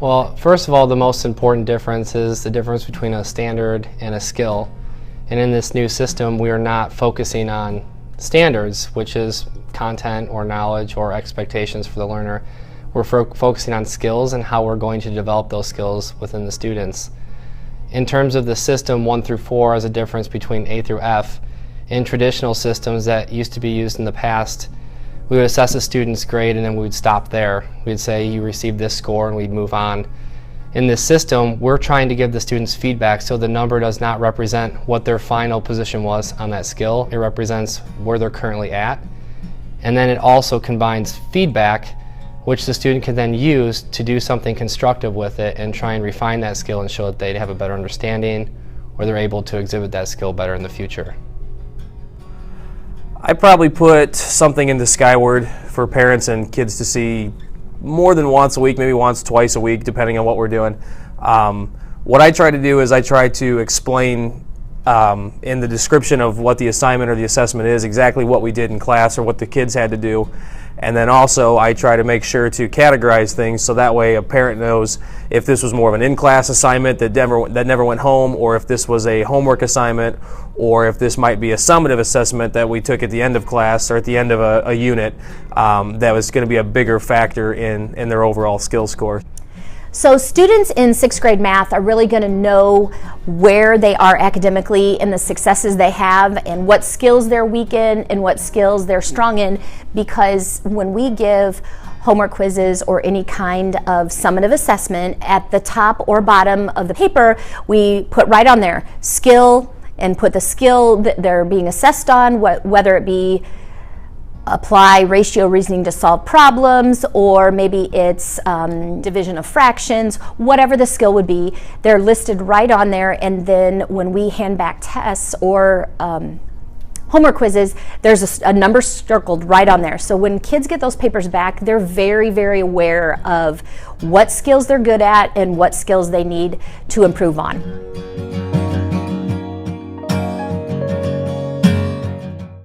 Well, first of all, the most important difference is the difference between a standard and a skill. And in this new system, we are not focusing on standards, which is content or knowledge or expectations for the learner. We're focusing on skills and how we're going to develop those skills within the students. In terms of the system 1 through 4 as a difference between A through F, in traditional systems that used to be used in the past, we would assess a student's grade and then we would stop there. We'd say you received this score and we'd move on. In this system, we're trying to give the students feedback, so the number does not represent what their final position was on that skill. It represents where they're currently at. And then it also combines feedback, which the student can then use to do something constructive with it and try and refine that skill and show that they have a better understanding or they're able to exhibit that skill better in the future. I probably put something into Skyward for parents and kids to see more than once a week, maybe once, twice a week, depending on what we're doing. What I try to do is I try to explain in the description of what the assignment or the assessment is, exactly what we did in class or what the kids had to do. And then also I try to make sure to categorize things so that way a parent knows if this was more of an in-class assignment that never went home, or if this was a homework assignment, or if this might be a summative assessment that we took at the end of class or at the end of a unit that was going to be a bigger factor in their overall skill score. So students in 6th grade math are really going to know where they are academically and the successes they have and what skills they're weak in and what skills they're strong in, because when we give homework quizzes or any kind of summative assessment, at the top or bottom of the paper we put right on there skill and put the skill that they're being assessed on, whether it be apply ratio reasoning to solve problems, or maybe it's division of fractions, whatever the skill would be, they're listed right on there. And then when we hand back tests or homework quizzes, there's a number circled right on there. So when kids get those papers back, they're very, very aware of what skills they're good at and what skills they need to improve on.